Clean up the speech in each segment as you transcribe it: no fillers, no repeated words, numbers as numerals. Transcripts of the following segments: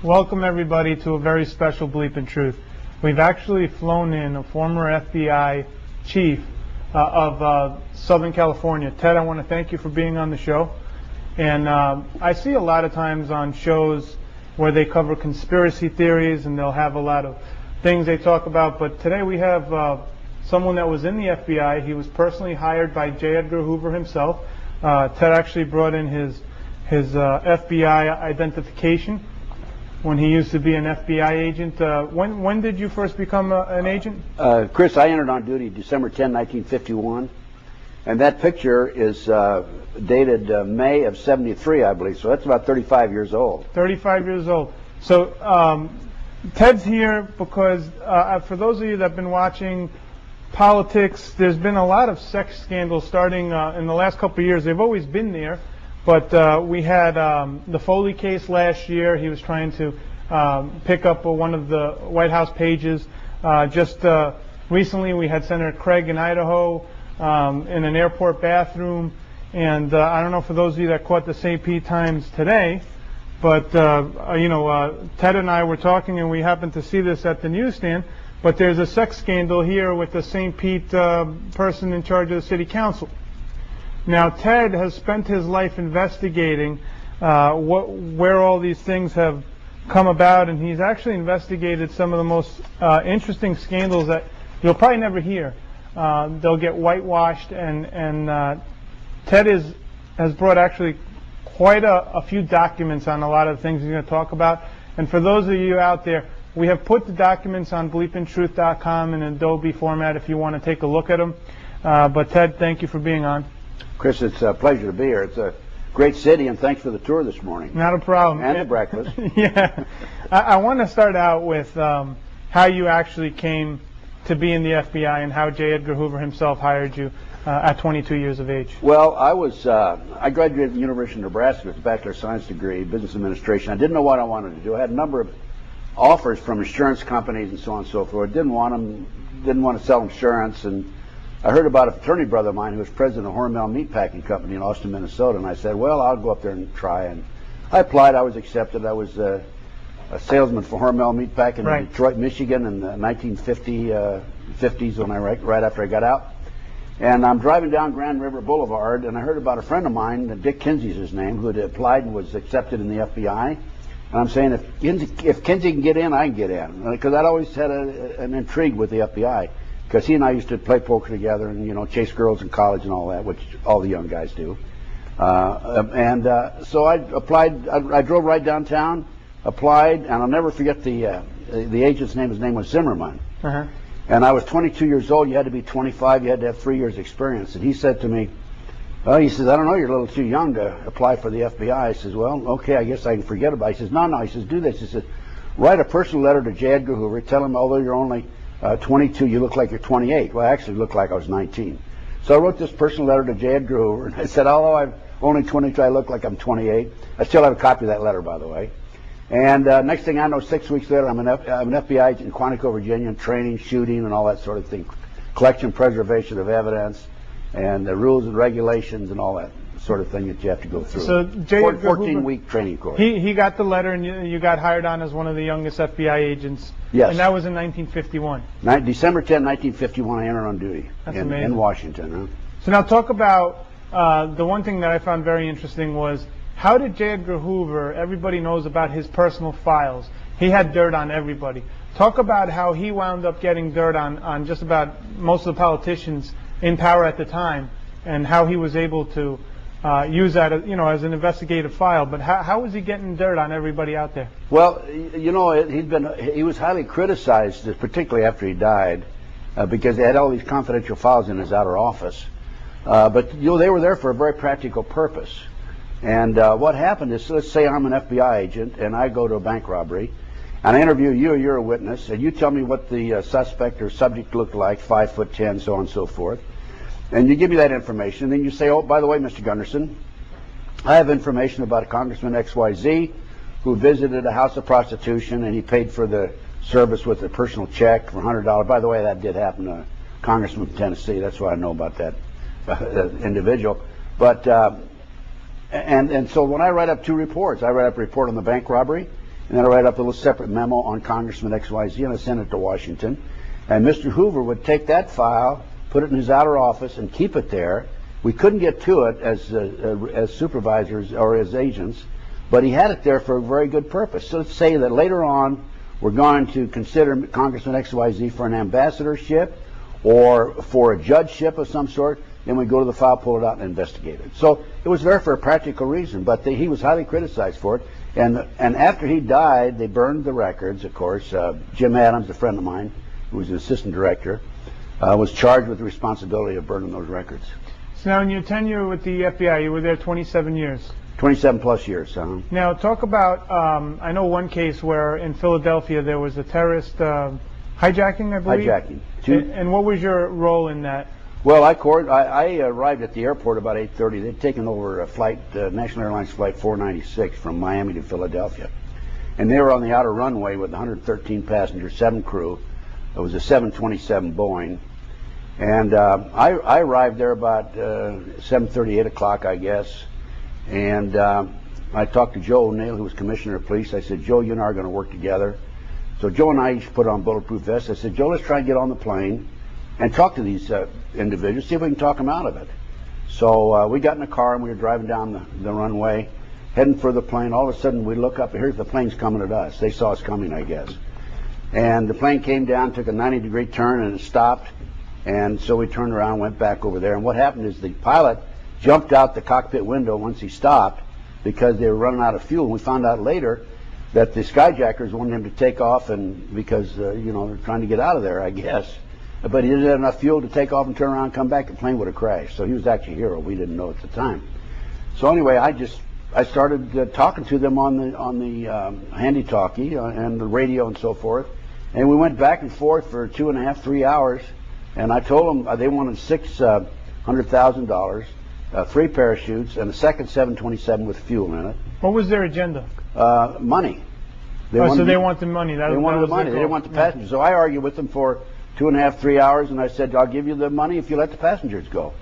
Welcome everybody to a very special Bleep and Truth. We've actually flown in a former FBI chief of Southern California. Ted, I want to thank you for being on the show. And I see a lot of times on shows where they cover conspiracy theories and they'll have a lot of things they talk about, but today we have someone that was in the FBI. He was personally hired by J. Edgar Hoover himself. Ted actually brought in his FBI identification when he used to be an FBI agent. When did you first become an agent? Chris, I entered on duty December 10, 1951, and that picture is dated May of 73, I believe, so that's about 35 years old. 35 years old. So Ted's here because for those of you that have been watching politics, there's been a lot of sex scandals starting in the last couple of years. They've always been there. But we had the Foley case last year. He was trying to pick up one of the White House pages. Just recently we had Senator Craig in Idaho in an airport bathroom. And I don't know for those of you that caught the St. Pete Times today, but Ted and I were talking and we happened to see this at the newsstand. But there's a sex scandal here with the St. Pete person in charge of the city council. Now, Ted has spent his life investigating where all these things have come about, and he's actually investigated some of the most interesting scandals that you'll probably never hear. They'll get whitewashed, and Ted has brought actually quite a few documents on a lot of the things he's going to talk about. And for those of you out there, we have put the documents on bleepandtruth.com in Adobe format if you want to take a look at them. But Ted, thank you for being on. Chris, it's a pleasure to be here. It's a great city, and thanks for the tour this morning. Not a problem. And the breakfast. Yeah. I want to start out with how you actually came to be in the FBI and how J. Edgar Hoover himself hired you at 22 years of age. Well, I graduated from the University of Nebraska with a Bachelor of Science degree, Business Administration. I didn't know what I wanted to do. I had a number of offers from insurance companies and so on and so forth. Didn't want to sell insurance, and I heard about a fraternity brother of mine who was president of Hormel Meatpacking Company in Austin, Minnesota, and I said, well, I'll go up there and try. And I applied. I was accepted. I was a salesman for Hormel Meatpacking in Detroit, Michigan in the 1950s when right after I got out. And I'm driving down Grand River Boulevard, and I heard about a friend of mine, Dick Kinsey's his name, who had applied and was accepted in the FBI. And I'm saying, if Kinsey can get in, I can get in, because I'd always had an intrigue with the FBI. Because he and I used to play poker together and, chase girls in college and all that, which all the young guys do. So I applied. I drove right downtown, applied, and I'll never forget the agent's name. His name was Zimmerman. Uh-huh. And I was 22 years old. You had to be 25. You had to have 3 years experience. And he said to me, he says, I don't know, you're a little too young to apply for the FBI. I says, well, okay, I guess I can forget about it. He says, no. He says, do this. He said, write a personal letter to J. Edgar Hoover. Tell him, although you're only 22, you look like you're 28. Well, I actually looked like I was 19. So I wrote this personal letter to J. Edgar Hoover, and I said, although I'm only 22, I look like I'm 28. I still have a copy of that letter, by the way. And next thing I know, 6 weeks later, I'm an FBI agent in Quantico, Virginia, training, shooting, and all that sort of thing, collection, preservation of evidence, and the rules and regulations and all that sort of thing that you have to go through. So J. Edgar 14-week training course. He got the letter, and you got hired on as one of the youngest FBI agents. Yes. And that was in 1951. December 10, 1951, I entered on duty in Washington. Huh? So now talk about the one thing that I found very interesting was, how did J. Edgar Hoover, everybody knows about his personal files. He had dirt on everybody. Talk about how he wound up getting dirt on just about most of the politicians in power at the time, and how he was able to use that as an investigative file. But how was he getting dirt on everybody out there? Well, he was highly criticized, particularly after he died, because they had all these confidential files in his outer office. But they were there for a very practical purpose. And what happened is, let's say I'm an FBI agent and I go to a bank robbery, and I interview you. You're a witness, and you tell me what the suspect or subject looked like, 5'10", so on and so forth. And you give me that information, and then you say, oh, by the way, Mr. Gunderson, I have information about a Congressman XYZ who visited a house of prostitution, and he paid for the service with a personal check for $100. By the way, that did happen to a congressman from Tennessee. That's why I know about that individual. But and so when I write up two reports, I write up a report on the bank robbery, and then I write up a little separate memo on Congressman XYZ, and I send it to Washington. And Mr. Hoover would take that file, put it in his outer office, and keep it there. We couldn't get to it as supervisors or as agents, but he had it there for a very good purpose. So let's say that later on we're going to consider Congressman XYZ for an ambassadorship or for a judgeship of some sort, then we go to the file, pull it out, and investigate it. So it was there for a practical reason, but he was highly criticized for it. And after he died, they burned the records, of course. Jim Adams, a friend of mine, who was an assistant director, was charged with the responsibility of burning those records. So now in your tenure with the FBI, you were there 27 years. 27 plus years. Now talk about, I know one case where in Philadelphia there was a terrorist hijacking, I believe? Hijacking. And what was your role in that? Well, I arrived at the airport about 8:30. They'd taken over a flight, National Airlines Flight 496 from Miami to Philadelphia. And they were on the outer runway with 113 passengers, 7 crew. It was a 727 Boeing. And I arrived there about 7:30, 8 o'clock, I guess. And I talked to Joe O'Neill, who was Commissioner of Police. I said, Joe, you and I are going to work together. So Joe and I each put on bulletproof vests. I said, Joe, let's try and get on the plane and talk to these individuals, see if we can talk them out of it. So we got in a car and we were driving down the runway, heading for the plane. All of a sudden we look up and here's the plane's coming at us. They saw us coming, I guess. And the plane came down, took a 90-degree turn, and it stopped. And so we turned around and went back over there. And what happened is the pilot jumped out the cockpit window once he stopped because they were running out of fuel. We found out later that the skyjackers wanted him to take off, and because they're trying to get out of there, I guess. But he didn't have enough fuel to take off and turn around and come back. The plane would have crashed. So he was actually a hero. We didn't know at the time. So anyway, I started talking to them on the handy-talkie and the radio and so forth. And we went back and forth for 2.5, 3 hours. And I told them they wanted $600,000, 3 parachutes, and a second 727 with fuel in it. What was their agenda? Money. They wanted the money. They wanted the money. They didn't want the passengers. So I argued with them for 2.5, 3 hours, and I said, I'll give you the money if you let the passengers go.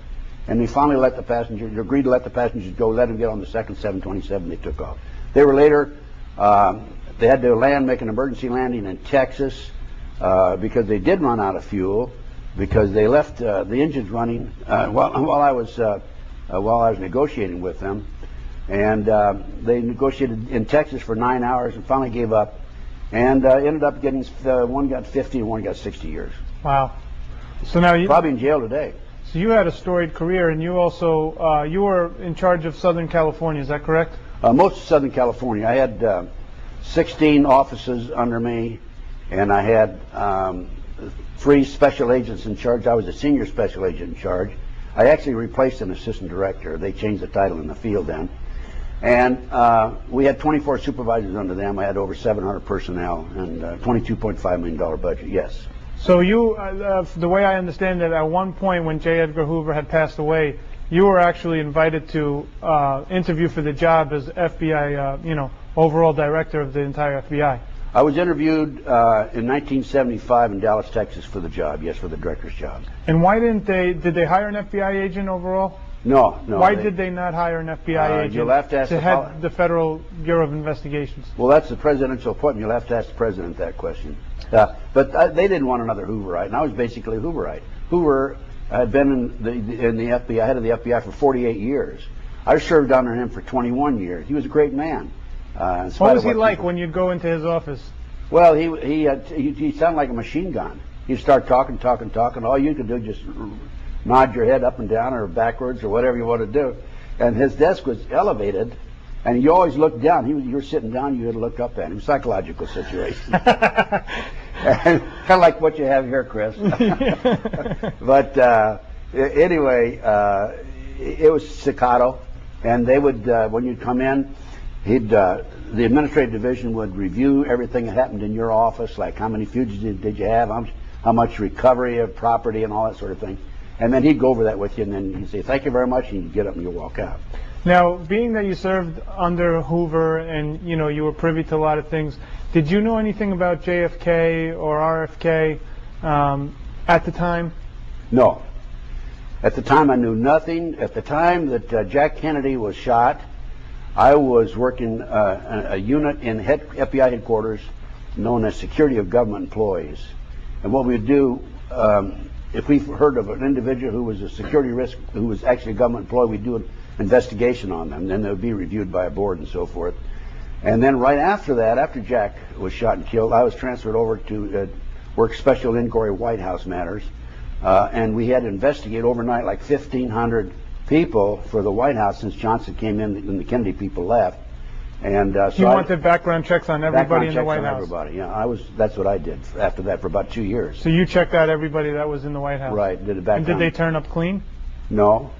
And they finally agreed to let the passengers go, let them get on the second 727. They took off. They were later, they had to make an emergency landing in Texas because they did run out of fuel, because they left the engines running while I was negotiating with them. And they negotiated in Texas for 9 hours and finally gave up, and ended up getting one got 50 and one got 60 years. Wow! So now probably in jail today. So you had a storied career, and you also you were in charge of Southern California. Is that correct? Most of Southern California. I had 16 officers under me, and I had 3 special agents in charge. I was a senior special agent in charge. I actually replaced an assistant director. They changed the title in the field then. And we had 24 supervisors under them. I had over 700 personnel and $22.5 million budget, yes. So you, the way I understand it, at one point when J. Edgar Hoover had passed away, you were actually invited to interview for the job as FBI, overall director of the entire FBI. I was interviewed in 1975 in Dallas, Texas for the job, yes, for the director's job. And why did they hire an FBI agent overall? No. Why did they not hire an FBI agent you'll have to ask to head the Federal Bureau of Investigations? Well, that's the presidential appointment. You'll have to ask the president that question. But they didn't want another Hooverite, and I was basically a Hooverite. Hoover had been in the FBI, head of the FBI for 48 years. I served under him for 21 years. He was a great man. What was he like when you'd go into his office? Well, he sounded like a machine gun. He'd start talking. All you could do is just nod your head up and down or backwards or whatever you want to do. And his desk was elevated, and you always looked down. You were sitting down, you had to look up at him. Psychological situation. And kind of like what you have here, Chris. But anyway, it was staccato, and they would, when you'd come in, the administrative division would review everything that happened in your office, like how many fugitives did you have, how much recovery of property and all that sort of thing. And then he'd go over that with you, and then he'd say, thank you very much, and you'd get up and you'd walk out. Now, being that you served under Hoover and, you were privy to a lot of things, did you know anything about JFK or RFK at the time? No. At the time, I knew nothing. At the time that Jack Kennedy was shot, I was working a unit in FBI headquarters known as Security of Government Employees. And what we would do, if we heard of an individual who was a security risk, who was actually a government employee, we'd do an investigation on them. Then they would be reviewed by a board and so forth. And then right after that, after Jack was shot and killed, I was transferred over to work special inquiry White House matters. And we had to investigate overnight like 1,500 people for the White House since Johnson came in and the Kennedy people left. And so you wanted background checks on everybody in the White House. Everybody, yeah. That's what I did after that for about 2 years. So you checked out everybody that was in the White House. Right. Did a background. And did they turn up clean? No.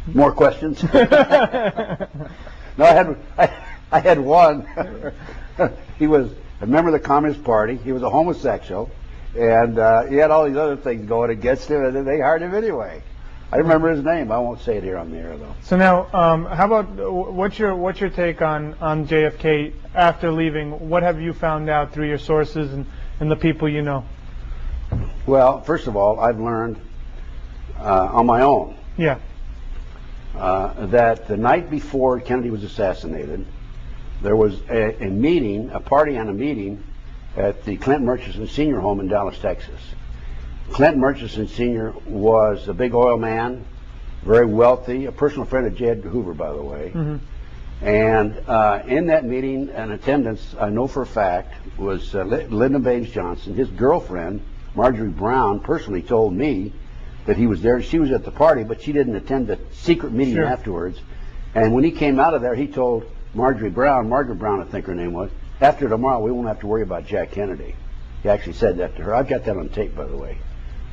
More questions? No, I had one. He was a member of the Communist Party. He was a homosexual, and he had all these other things going against him, and then they hired him anyway. I remember his name. I won't say it here on the air, though. So now, how about what's your take on JFK after leaving? What have you found out through your sources and the people you know? Well, first of all, I've learned on my own. Yeah. That the night before Kennedy was assassinated, there was a meeting, a party and a meeting at the Clinton Murchison Sr. home in Dallas, Texas. Clinton Murchison Sr. was a big oil man, very wealthy, a personal friend of J. Edgar Hoover, by the way. Mm-hmm. And in that meeting, in attendance, I know for a fact, was Lyndon Baines Johnson. His girlfriend, Marjorie Brown, personally told me that he was there. She was at the party, but she didn't attend the secret meeting Sure. afterwards. And when he came out of there, he told Marjorie Brown, I think her name was, after tomorrow, we won't have to worry about Jack Kennedy. He actually said that to her. I've got that on tape, by the way.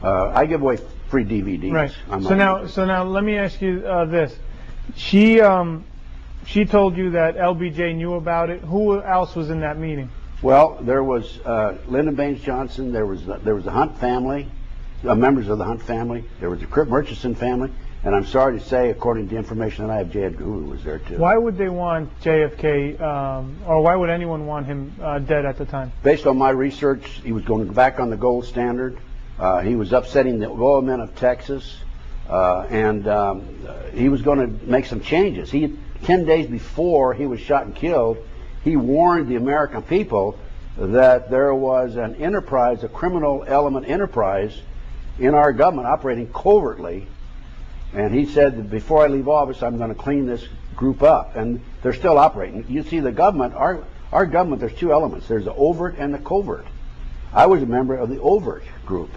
I give away free DVDs. Right. So now, let me ask you this: she told you that LBJ knew about it. Who else was in that meeting? Well, there was Lyndon Baines Johnson. There was the Hunt family, members of the Hunt family. There was the Murchison family, and I'm sorry to say, according to the information that I have, J. Edgar Hoover was there too. Why would they want JFK, or why would anyone want him dead at the time? Based on my research, he was going back on the gold standard. He was upsetting the oil men of Texas, and he was going to make some changes. 10 days before he was shot and killed, he warned the American people that there was an enterprise, a criminal element enterprise in our government operating covertly. And he said that before I leave office, I'm going to clean this group up. And they're still operating. You see, the government, our government, there's two elements. There's the overt and the covert. I was a member of the overt group.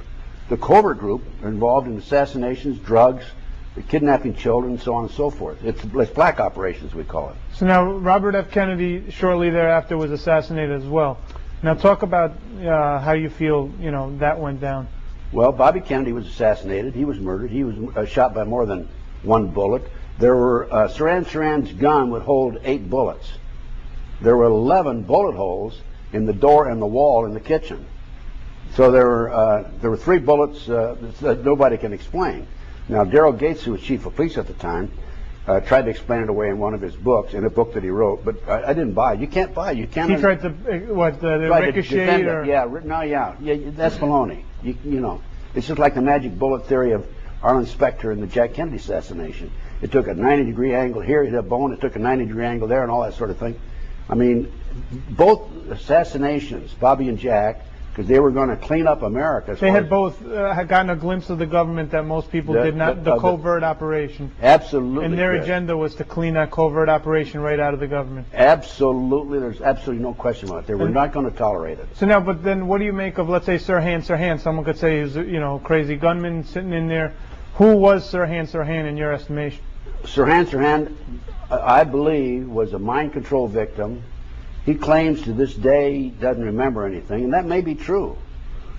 The covert group are involved in assassinations, drugs, kidnapping children, so on and so forth. It's black operations, we call it. So now, Robert F. Kennedy shortly thereafter was assassinated as well. Now talk about how you feel, that went down. Well, Bobby Kennedy was assassinated. He was murdered. He was shot by more than one bullet. There were Sirhan's gun would hold 8 bullets. There were 11 bullet holes in the door and the wall in the kitchen. So there were 3 bullets that nobody can explain. Now, Daryl Gates, who was chief of police at the time, tried to explain it away in one of his books, in a book that he wrote, but I didn't buy it. You can't buy it. You can't. He tried to, the ricochet? Or? Yeah, that's baloney. It's just like the magic bullet theory of Arlen Specter and the Jack Kennedy assassination. It took a 90-degree angle here, it hit a bone, it took a 90-degree angle there, and all that sort of thing. I mean, both assassinations, Bobby and Jack, because they were going to clean up America. They had both had gotten a glimpse of the government that most people did not, the covert operation. Absolutely. And their agenda was to clean that covert operation right out of the government. Absolutely. There's absolutely no question about it. They were not going to tolerate it. So now, but then what do you make of, let's say, Sirhan? Someone could say he's, a crazy gunman sitting in there. Who was Sirhan in your estimation? Sirhan, I believe, was a mind control victim. He claims to this day he doesn't remember anything, and that may be true.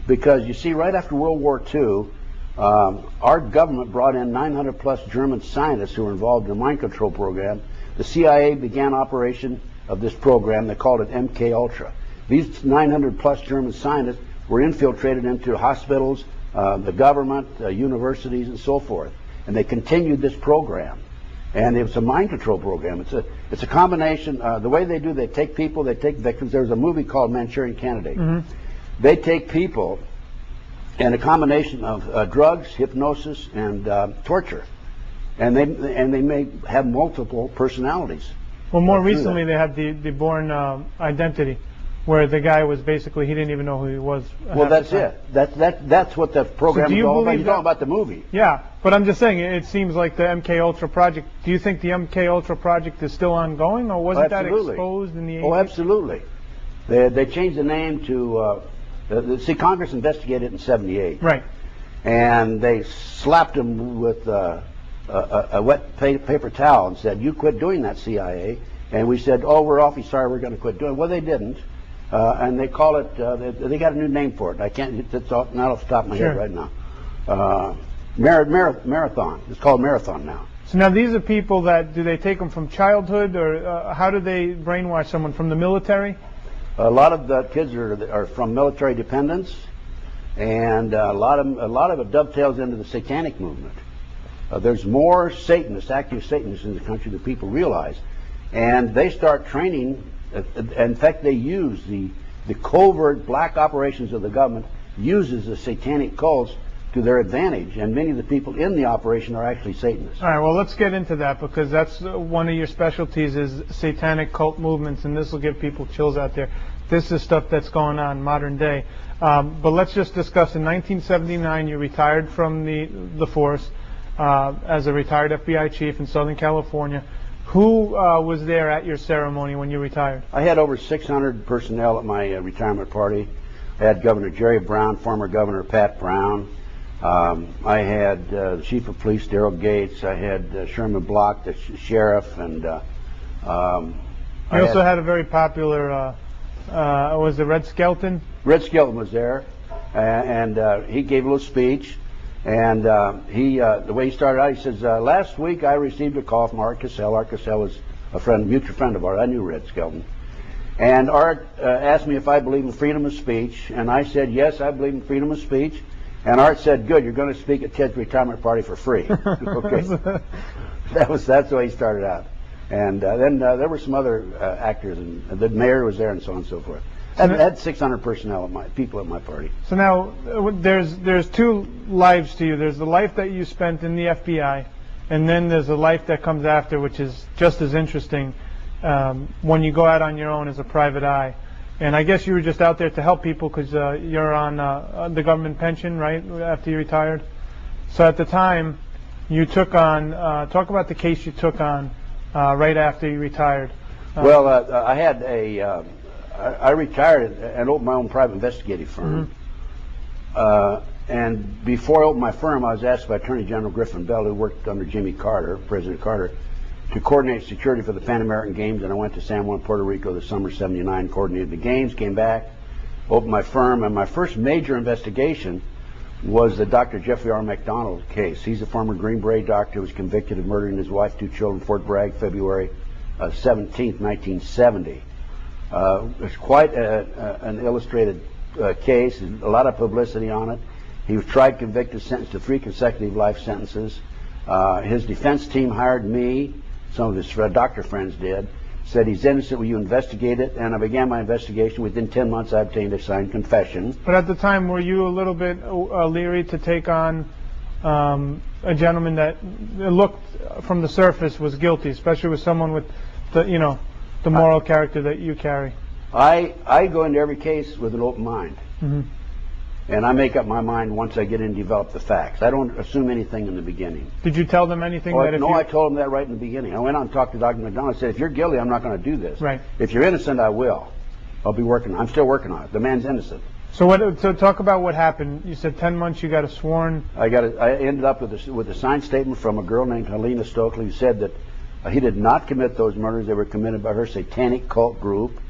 Because, you see, right after World War II, our government brought in 900-plus German scientists who were involved in the mind control program. The CIA began operation of this program. They called it MK Ultra. These 900-plus German scientists were infiltrated into hospitals, the government, universities, and so forth. And they continued this program. And it was a mind control program. It's a combination. The way they do, they take people, they take victims. There's a movie called Manchurian Candidate. Mm-hmm. They take people and a combination of drugs, hypnosis, and torture. and they may have multiple personalities. Well, more recently they had the Bourne Identity, where the guy was basically, he didn't even know who he was. Well, that's it. That's what the program is all about. You're talking about the movie. Yeah, but I'm just saying, it seems like the MK Ultra project. Do you think the MK Ultra project is still ongoing, or wasn't that exposed in the 80s? Oh, absolutely. They changed the name to. See, Congress investigated it in '78. Right. And they slapped him with a wet paper towel and said, "You quit doing that, CIA." And we said, "Oh, we're awfully sorry, we're going to quit doing it." Well, they didn't. And they call it, they got a new name for it. I can't, it's not off the top of my head right now. Marathon. It's called Marathon now. So now these are people that, do they take them from childhood, or how do they brainwash someone, from the military? A lot of the kids are from military dependents, and a lot of it dovetails into the satanic movement. There's more Satanists, active Satanists in the country than people realize. And they start training. In fact, they use the covert black operations of the government uses the satanic cults to their advantage, and many of the people in the operation are actually Satanists. All right, well, let's get into that, because that's one of your specialties, is satanic cult movements, and this will give people chills out there. This is stuff that's going on modern day. But let's just discuss, in 1979, you retired from the force as a retired FBI chief in Southern California. Who was there at your ceremony when you retired? I had over 600 personnel at my retirement party. I had Governor Jerry Brown, former Governor Pat Brown. I had the Chief of Police, Darrell Gates. I had Sherman Block, the sheriff, and you also had a very popular, was it Red Skelton? Red Skelton was there, and he gave a little speech. And the way he started out, he says, "Last week I received a call from Art Cassell." Art Cassell was a mutual friend of ours. I knew Red Skelton. And Art asked me if I believe in freedom of speech, and I said, "Yes, I believe in freedom of speech." And Art said, "Good, you're going to speak at Ted's retirement party for free." Okay. That's the way he started out. And then there were some other actors, and the mayor was there, and so on and so forth. I had 600 personnel, people at my party. So now, there's two lives to you. There's the life that you spent in the FBI, and then there's a life that comes after, which is just as interesting when you go out on your own as a private eye. And I guess you were just out there to help people because you're on the government pension, right, after you retired? So at the time, you took on, talk about the case you took on right after you retired. Well, I retired and opened my own private investigative firm. And before I opened my firm, I was asked by Attorney General Griffin Bell, who worked under Jimmy Carter, President Carter, to coordinate security for the Pan American Games. And I went to San Juan, Puerto Rico the summer of '79, coordinated the games, came back, opened my firm. And my first major investigation was the Dr. Jeffrey R. McDonald case. He's a former Green Beret doctor who was convicted of murdering his wife, 2 children, Fort Bragg, February 17th, 1970. It's quite an illustrated case, a lot of publicity on it. He was tried, convicted, sentenced to 3 consecutive life sentences. His defense team hired me, some of his doctor friends did, said he's innocent, will you investigate it? And I began my investigation. Within 10 months, I obtained a signed confession. But at the time, were you a little bit leery to take on a gentleman that looked from the surface was guilty, especially with someone with the moral character that you carry? I go into every case with an open mind. Mm-hmm. And I make up my mind once I get in and develop the facts. I don't assume anything in the beginning. Did you tell them anything? I told them that right in the beginning. I went out and talked to Dr. McDonald. I said, if you're guilty, I'm not going to do this. Right. If you're innocent, I will. I'll be working. I'm still working on it. The man's innocent. So talk about what happened. You said 10 months you got a sworn. I ended up with a signed statement from a girl named Helena Stokely who said that he did not commit those murders. They were committed by her satanic cult group.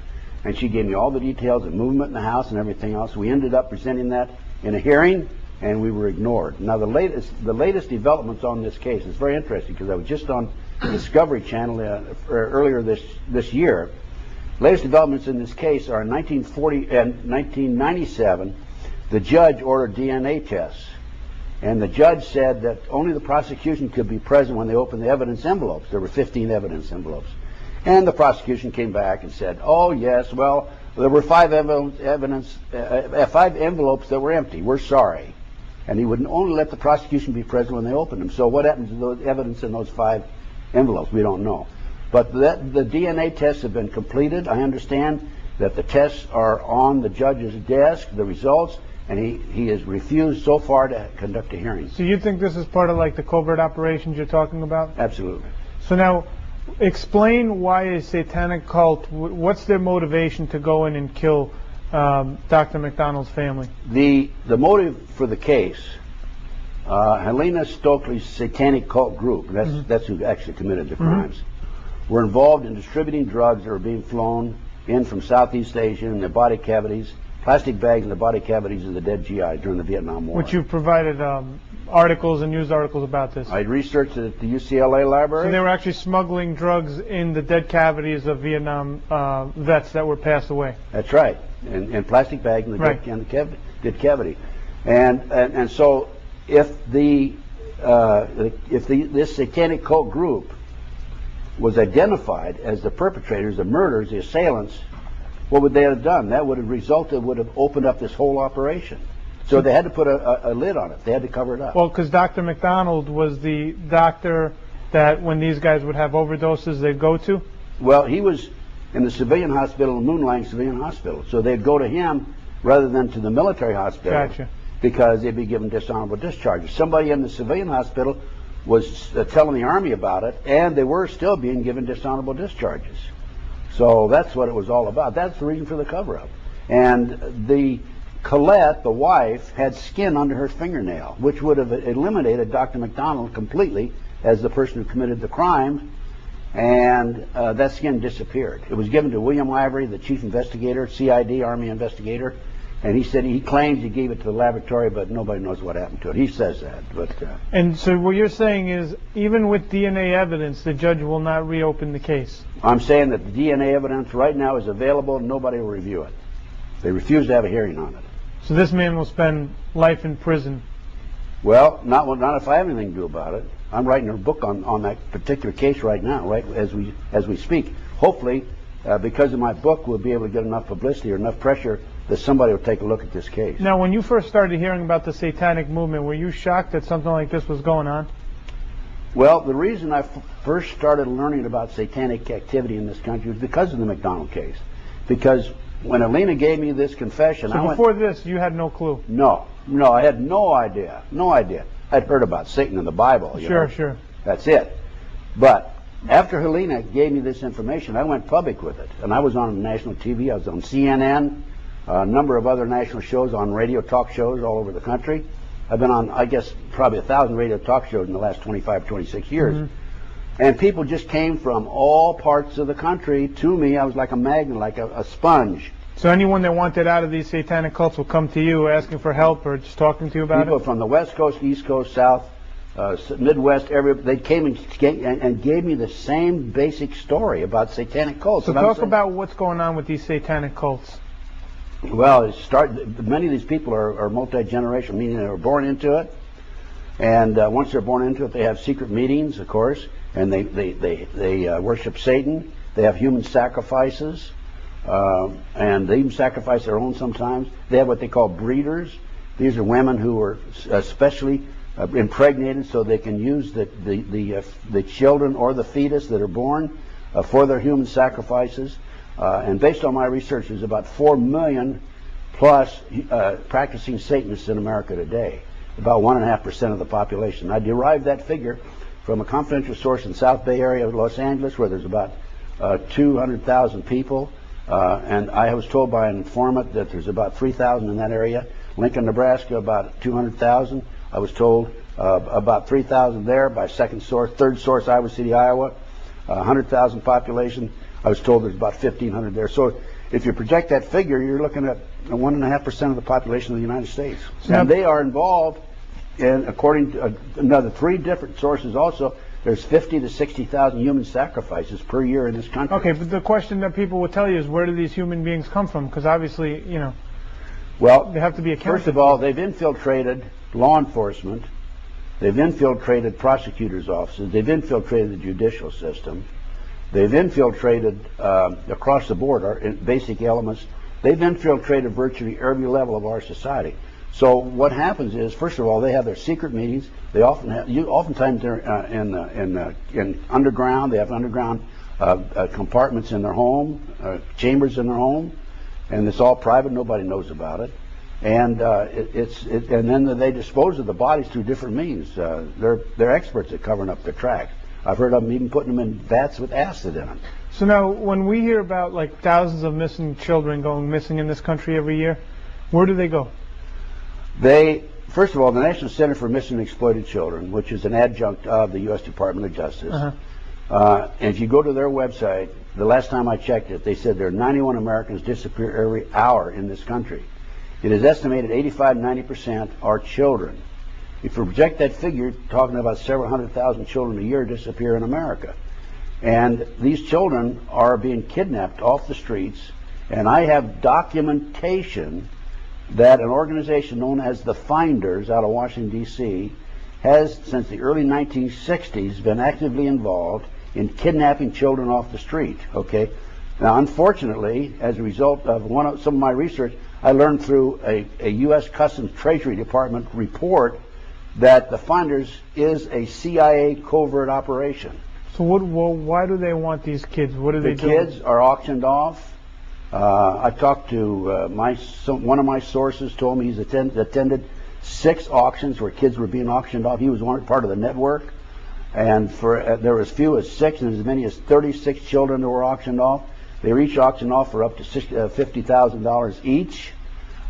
And she gave me all the details of movement in the house and everything else. We ended up presenting that in a hearing, and we were ignored. Now, the latest developments on this case is very interesting because I was just on Discovery Channel earlier this year. Latest developments in this case are in 1997, the judge ordered DNA tests. And the judge said that only the prosecution could be present when they opened the evidence envelopes. There were 15 evidence envelopes. And the prosecution came back and said, oh, yes, there were 5 envelopes that were empty. We're sorry. and he would only let the prosecution be present when they opened them. So what happened to the evidence in those 5 envelopes? We don't know. But the DNA tests have been completed. I understand that the tests are on the judge's desk, the results, and he has refused so far to conduct a hearing. So you think this is part of like the covert operations you're talking about? Absolutely. So now, explain why a satanic cult, what's their motivation to go in and kill Dr. McDonald's family? The motive for the case, Helena Stokely's satanic cult group, that's who actually committed the crimes, were involved in distributing drugs that were being flown in from Southeast Asia in the body cavities, plastic bags in the body cavities of the dead GIs during the Vietnam War. Which you've provided articles and news articles about this. I researched it at the UCLA library. So they were actually smuggling drugs in the dead cavities of Vietnam vets that were passed away. That's right, in plastic bags in the dead cavity. And so if this satanic cult group was identified as the perpetrators, the murderers, the assailants, what would they have done? That would have opened up this whole operation. So they had to put a lid on it. They had to cover it up. Well, because Dr. McDonald was the doctor that when these guys would have overdoses, they'd go to? Well, he was in the civilian hospital, Moonlight Civilian Hospital. So they'd go to him rather than to the military hospital. Gotcha. Because they'd be given dishonorable discharges. Somebody in the civilian hospital was telling the Army about it, and they were still being given dishonorable discharges. So that's what it was all about. That's the reason for the cover-up. And the Colette, the wife, had skin under her fingernail, which would have eliminated Dr. McDonald completely as the person who committed the crime, and that skin disappeared. It was given to William Ivory, the chief investigator, CID, Army investigator, and he said he claims he gave it to the laboratory, but nobody knows what happened to it. He says that. But and so what you're saying is, even with DNA evidence, the judge will not reopen the case? I'm saying that the DNA evidence right now is available and nobody will review it. They refuse to have a hearing on it. So this man will spend life in prison? Well, not if I have anything to do about it. I'm writing a book on that particular case right now, right as we speak. Hopefully, because of my book, we'll be able to get enough publicity or enough pressure that somebody will take a look at this case. Now, when you first started hearing about the satanic movement, were you shocked that something like this was going on? Well, the reason I first started learning about satanic activity in this country was because of the McDonald case. Because when Alina gave me this confession, so before this, you had no clue? No, I had no idea. I'd heard about Satan in the Bible. Sure. That's it. But after Helena gave me this information, I went public with it. And I was on national TV. I was on CNN, a number of other national shows, on radio talk shows all over the country. I've been on, I guess, probably 1,000 radio talk shows in the last 25, 26 years. And people just came from all parts of the country to me. I was like a magnet, like a sponge. So anyone that wanted out of these satanic cults will come to you asking for help or just talking to you about it? People from the West Coast, East Coast, South, Midwest, they came and gave me the same basic story about satanic cults. So talk about what's going on with these satanic cults. Well, many of these people are multi-generational, meaning they were born into it. And once they're born into it, they have secret meetings, of course, and they worship Satan. They have human sacrifices, and they even sacrifice their own sometimes. They have what they call breeders. These are women who are especially impregnated so they can use the children or the fetus that are born for their human sacrifices. And based on my research, there's about 4 million plus practicing Satanists in America today, about 1.5% of the population. I derived that figure from a confidential source in South Bay area of Los Angeles, where there's about 200,000 people, and I was told by an informant that there's about 3,000 in that area. Lincoln, Nebraska, about 200,000. I was told about 3,000 there by second source. Third source, Iowa City, Iowa, 100,000 population. I was told there's about 1,500 there. So if you project that figure, you're looking at 1.5% of the population of the United States. And they are involved in, according to another 3 different sources also, there's 50 to 60,000 human sacrifices per year in this country. Okay, but the question that people will tell you is, where do these human beings come from? Because obviously, well, they have to be accounted. First of all, they've infiltrated law enforcement. They've infiltrated prosecutors' offices. They've infiltrated the judicial system. They've infiltrated across the board our basic elements. They've infiltrated virtually every level of our society. So what happens is, first of all, they have their secret meetings. They oftentimes they're in underground. They have underground compartments in their home, chambers in their home, and it's all private. Nobody knows about it. And and then they dispose of the bodies through different means. They're experts at covering up their tracks. I've heard of them even putting them in vats with acid in them. So now, when we hear about like thousands of missing children going missing in this country every year, where do they go? First of all, the National Center for Missing and Exploited Children, which is an adjunct of the U.S. Department of Justice, and if you go to their website, the last time I checked it, they said there are 91 Americans disappear every hour in this country. It is estimated 85–90% are children. If you project that figure, talking about several 100,000 children a year disappear in America. And these children are being kidnapped off the streets, and I have documentation that an organization known as the Finders out of Washington, D.C., has, since the early 1960s, been actively involved in kidnapping children off the street. Okay. Now, unfortunately, as a result of some of my research, I learned through a U.S. Customs Treasury Department report that the Finders is a CIA covert operation. So why do they want these kids? What do they do? The kids are auctioned off. I talked to one of my sources, told me he's attended 6 auctions where kids were being auctioned off. He was part of the network, and there were as few as 6 and as many as 36 children that were auctioned off. They were each auctioned off for up to $50,000 each.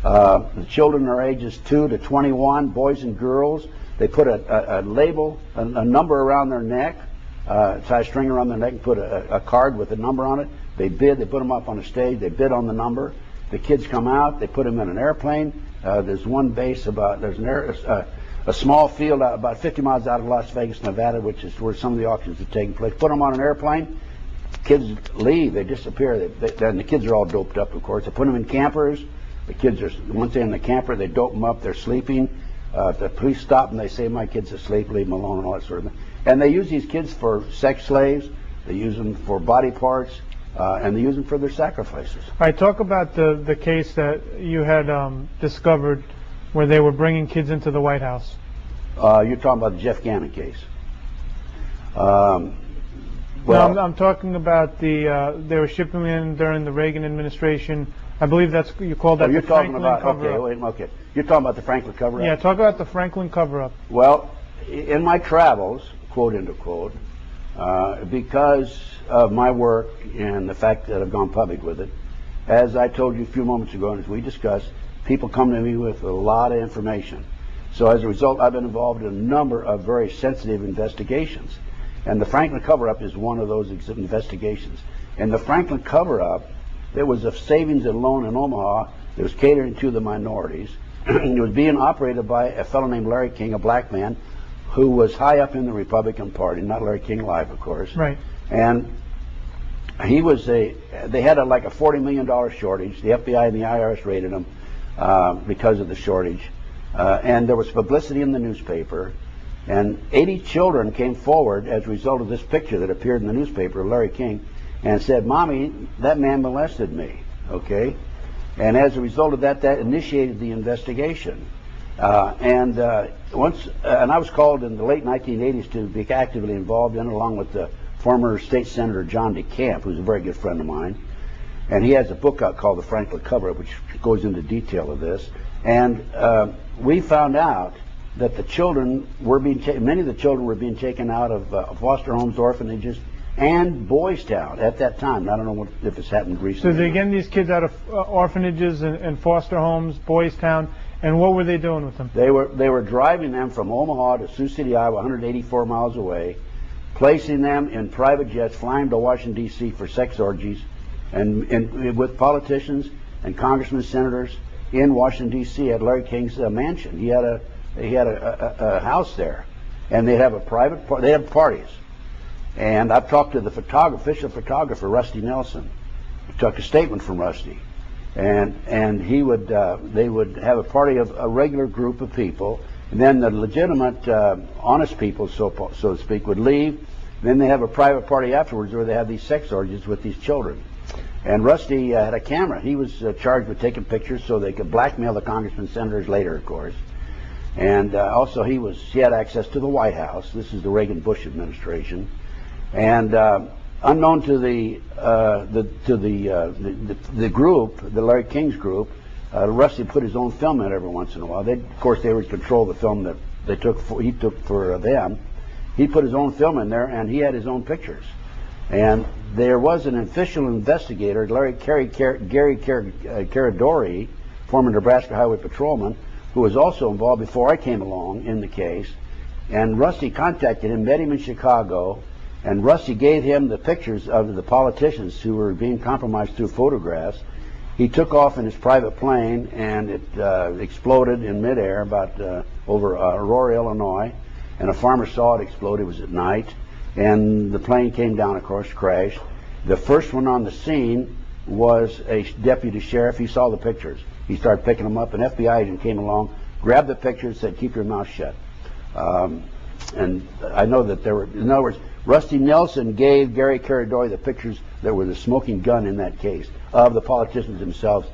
The children are ages 2 to 21, boys and girls. They put a label, a number around their neck, tie a string around their neck and put a card with a number on it. They bid, they put them up on a stage, they bid on the number. The kids come out, they put them in an airplane. There's one base a small field about 50 miles out of Las Vegas, Nevada, which is where some of the auctions are taking place. Put them on an airplane, kids leave, they disappear. And the kids are all doped up, of course. They put them in campers. The kids are, once they're in the camper, they dope them up, they're sleeping. The police stop them, they say, my kid's asleep, leave them alone, and all that sort of thing. And they use these kids for sex slaves, they use them for body parts, and they use them for their sacrifices. All right, talk about the case that you had discovered where they were bringing kids into the White House. You're talking about the Jeff Gannon case. Well, no, I'm talking about they were shipping in during the Reagan administration. I believe you called that the Franklin cover-up. Okay. You're talking about the Franklin cover-up? Yeah, talk about the Franklin cover-up. Well, in my travels, quote, end of quote, because of my work and the fact that I've gone public with it, as I told you a few moments ago and as we discussed, people come to me with a lot of information. So as a result, I've been involved in a number of very sensitive investigations. And the Franklin cover-up is one of those investigations. And the Franklin cover-up, there was a savings and loan in Omaha that was catering to the minorities. It was being operated by a fellow named Larry King, a black man, who was high up in the Republican Party, not Larry King Live, of course. Right. And he was they had like a $40 million shortage. The FBI and the IRS raided him because of the shortage. And there was publicity in the newspaper. And 80 children came forward as a result of this picture that appeared in the newspaper of Larry King and said, Mommy, that man molested me, okay? And as a result of that, that initiated the investigation. And I was called in the late 1980s to be actively involved in it, along with the former state senator John DeCamp, who's a very good friend of mine. And he has a book out called The Franklin Cover-Up, which goes into detail of this. And we found out that the children were many of the children were being taken out of foster homes, orphanages, and Boys Town at that time. I don't know if it's happened recently. So they're getting these kids out of orphanages and foster homes, Boys Town, and what were they doing with them? They were driving them from Omaha to Sioux City, Iowa, 184 miles away, placing them in private jets, flying to Washington, D.C. for sex orgies, and with politicians and congressmen, senators in Washington, D.C. at Larry King's mansion. He had a house there, and they'd have they have parties. And I've talked to the official photographer, Rusty Nelson. I took a statement from Rusty, and they would have a party of a regular group of people, and then the legitimate, honest people, so to speak, would leave. Then they have a private party afterwards where they have these sex orgies with these children. And Rusty had a camera. He was charged with taking pictures so they could blackmail the congressmen and senators later, of course. And also he had access to the White House. This is the Reagan-Bush administration. And unknown to the group, the Larry King's group, Rusty put his own film in every once in a while. Of course, they would control the film that he took for them. He put his own film in there, and he had his own pictures. And there was an official investigator, Gary Caradori, former Nebraska Highway Patrolman, who was also involved before I came along in the case. And Rusty contacted him, met him in Chicago, and Rusty gave him the pictures of the politicians who were being compromised through photographs. He took off in his private plane, and it exploded in midair over Aurora, Illinois. And a farmer saw it explode. It was at night. And the plane came down, of course, crashed. The first one on the scene was a deputy sheriff. He saw the pictures. He started picking them up. An FBI agent came along, grabbed the pictures, said, "Keep your mouth shut." And I know that there were, in other words, Rusty Nelson gave Gary Caradori the pictures that were the smoking gun in that case of the politicians themselves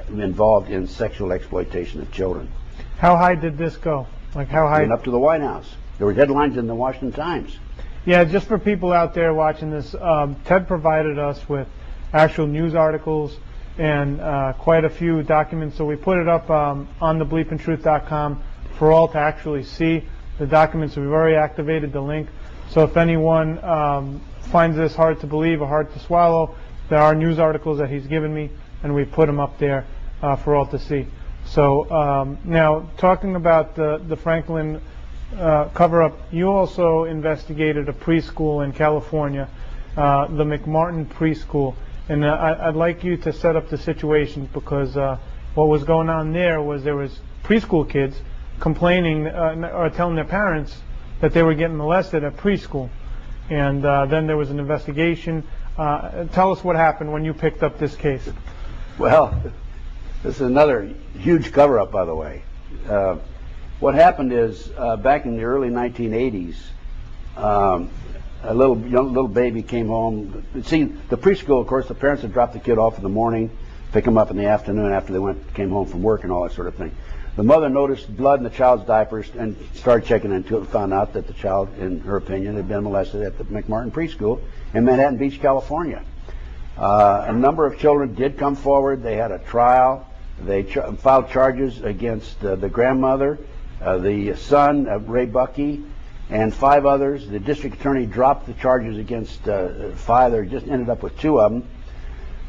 involved in sexual exploitation of children. How high did this go? Like how high? Went up to the White House. There were headlines in the Washington Times. Yeah, just for people out there watching this, Ted provided us with actual news articles and quite a few documents. So we put it up on thebleepingtruth.com for all to actually see the documents. We've already activated the link. So if anyone finds this hard to believe or hard to swallow, there are news articles that he's given me, and we put them up there for all to see. So now, talking about the Franklin cover-up, you also investigated a preschool in California, the McMartin Preschool. And I'd like you to set up the situation, because what was going on there was preschool kids complaining or telling their parents that they were getting molested at preschool. And then there was an investigation. Tell us what happened when you picked up this case. Well, this is another huge cover-up, by the way. What happened is, back in the early 1980s, a little baby came home. See, the preschool, of course, the parents would drop the kid off in the morning, pick him up in the afternoon after they came home from work and all that sort of thing. The mother noticed blood in the child's diapers and started checking into it and found out that the child, in her opinion, had been molested at the McMartin Preschool in Manhattan Beach, California. A number of children did come forward. They had a trial. They filed charges against the grandmother, the son, Ray Buckey, and 5 others. The district attorney dropped the charges against 5. They just ended up with 2 of them.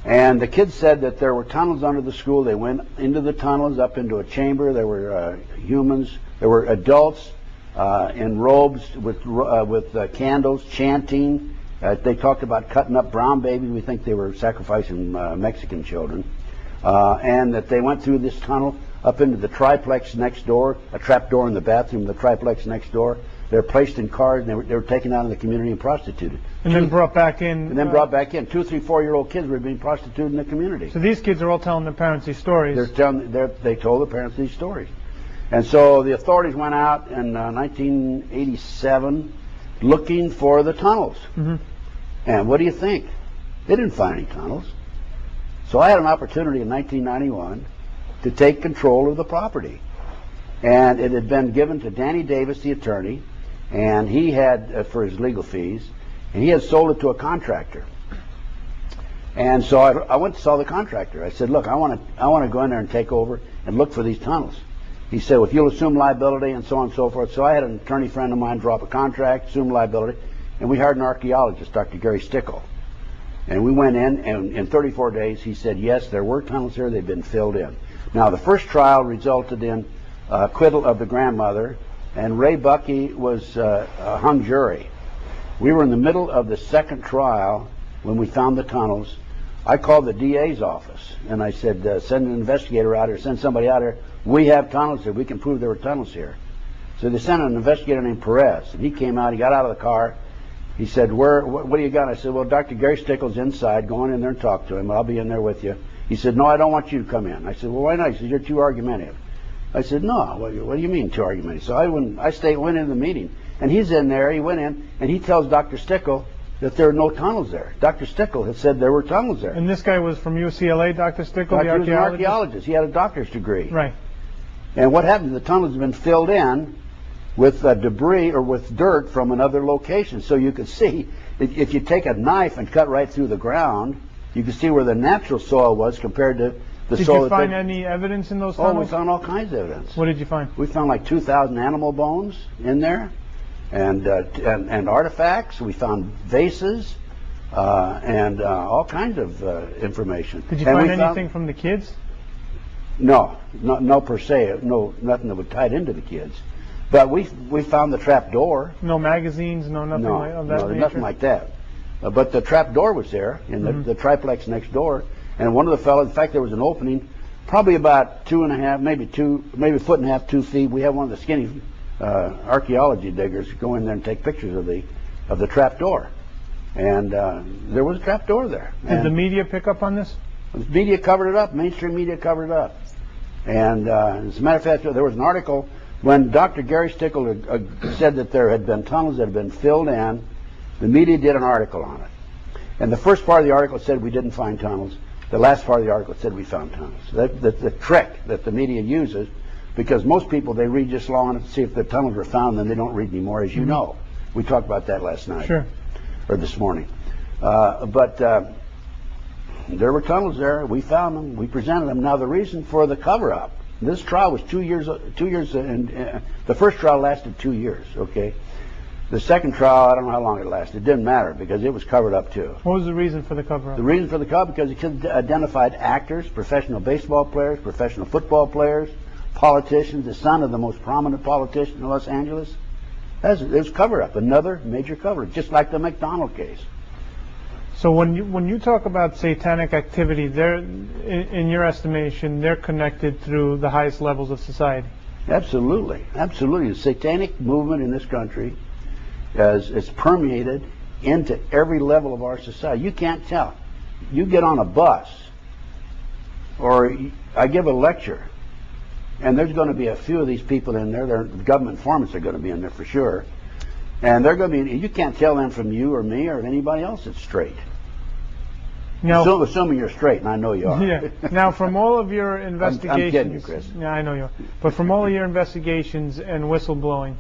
And the kids said that there were tunnels under the school. They went into the tunnels, up into a chamber. There were humans. There were adults in robes with candles, chanting. They talked about cutting up brown babies. We think they were sacrificing Mexican children. And that they went through this tunnel up into the triplex next door, a trap door in the bathroom, the triplex next door. They were placed in cars, and they were taken out of the community and prostituted. And then brought back in. And then brought back in. 2, 3, 4-year-old kids were being prostituted in the community. So these kids are all telling their parents these stories. They told the parents these stories. And so the authorities went out in 1987 looking for the tunnels. Mm-hmm. And what do you think? They didn't find any tunnels. So I had an opportunity in 1991 to take control of the property. And it had been given to Danny Davis, the attorney, and he had, for his legal fees, and he had sold it to a contractor. And so I went to saw the contractor. I said, "Look, I want to go in there and take over and look for these tunnels." He said, "Well, if you'll assume liability," and so on and so forth. So I had an attorney friend of mine draw up a contract, assume liability, and we hired an archaeologist, Dr. Gary Stickle. And we went in, and in 34 days, he said, yes, there were tunnels here. They'd been filled in. Now, the first trial resulted in acquittal of the grandmother, and Ray Buckey was a hung jury. We were in the middle of the second trial when we found the tunnels. I called the DA's office, and I said, send an investigator out here, send somebody out here. We have tunnels here. We can prove there were tunnels here. So they sent an investigator named Perez, and he came out. He got out of the car. He said, what do you got? I said, well, Dr. Gary Stickle's inside. Go on in there and talk to him. I'll be in there with you. He said, no, I don't want you to come in. I said, well, why not? He said, you're too argumentative. I said, no, what do you mean too argumentative? So I went into the meeting, and he's in there. He went in, and he tells Dr. Stickle, that there are no tunnels there. Dr. Stickle had said there were tunnels there. And this guy was from UCLA, Dr. Stickle, the He was an archaeologist? archaeologist. He had a doctor's degree. Right. And what happened, the tunnels have been filled in with debris or with dirt from another location. So you could see, if you take a knife and cut right through the ground, you can see where the natural soil was compared to the Did soil. you find any evidence in those Oh, tunnels? we found all kinds of evidence. What did you find? We found like 2,000 animal bones in there, and artifacts. We found vases, and all kinds of information. Did you And find we anything from the kids? No, no per se. No, nothing that would tie it into the kids. But we found the trap door. No magazines, no nothing like, of that no, nature? nothing like that. But the trap door was there in the triplex next door, and one of the fellows. In fact, there was an opening, probably about 2.5, maybe a foot and a half, 2 feet. We had one of the skinny archaeology diggers go in there and take pictures of the trap door, and there was a trap door there. Did the media pick up on this? The media covered it up. Mainstream media covered it up. And as a matter of fact, there was an article when Dr. Gary Stickle said that there had been tunnels that had been filled in. The media did an article on it. And the first part of the article said we didn't find tunnels. The last part of the article said we found tunnels. The trick that the media uses, because most people, they read just long enough to see if the tunnels were found, then they don't read anymore, as you know. We talked about that last night. Sure. Or this morning. But there were tunnels there. We found them. We presented them. Now, the reason for the cover-up, this trial was 2 years, and the first trial lasted 2 years, okay? The second trial, I don't know how long it lasted. It didn't matter because it was covered up too. What was the reason for the cover-up? The reason for the cover, because it identified actors, professional baseball players, professional football players, politicians, the son of the most prominent politician in Los Angeles. It was cover-up, another major cover-up, just like the McDonald case. So when you talk about satanic activity, they're, in your estimation, they're connected through the highest levels of society. Absolutely, absolutely. The satanic movement in this country is permeated into every level of our society. You can't tell. You get on a bus, or I give a lecture, and there's going to be a few of these people in there. The government informants are going to be in there for sure, and they're going to be. You can't tell them from you or me or anybody else that's straight. Now, assuming you're straight, and I know you are. Yeah. Now, from all of your investigations, I'm kidding you, Chris. Yeah, I know you are. But from all of your investigations and whistleblowing,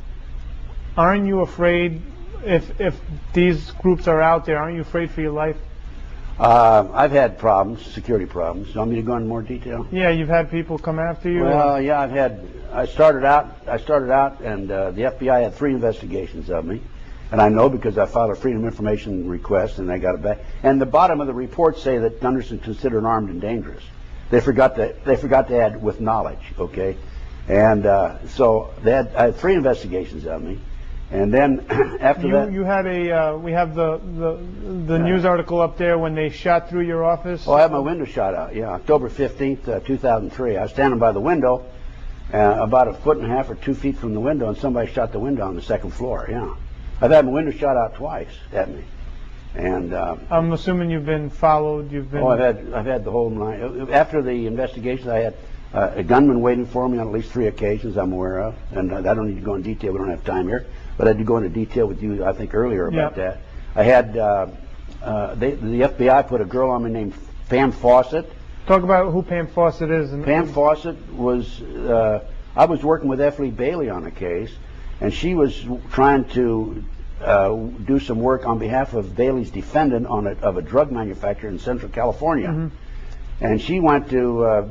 aren't you afraid if these groups are out there? Aren't you afraid for your life? I've had problems, security problems. You want me to go into more detail? Yeah, you've had people come after you. Well, yeah, I started out, and the FBI had 3 investigations of me. And I know because I filed a Freedom of Information request and I got it back. And the bottom of the report say that Gunderson considered armed and dangerous. They forgot to add with knowledge, okay? And so I had 3 investigations of me. And then after that, you had we have the news article up there when they shot through your office. Oh, I had my window shot out. Yeah, October 15th, 2003. I was standing by the window, about a foot and a half or 2 feet from the window, and somebody shot the window on the 2nd floor. Yeah. I've had my window shot out twice at me, and I'm assuming you've been followed. You've been. Oh, I've had the whole night. After the investigation, I had a gunman waiting for me on at least 3 occasions I'm aware of, and I don't need to go into detail. We don't have time here, but I had to go into detail with you, I think, earlier about that. I had the FBI put a girl on me named Pam Fawcett. Talk about who Pam Fawcett is. Pam Fawcett was. I was working with F. Lee Bailey on a case, and she was trying to do some work on behalf of Bailey's defendant of a drug manufacturer in Central California. Mm-hmm. And she went to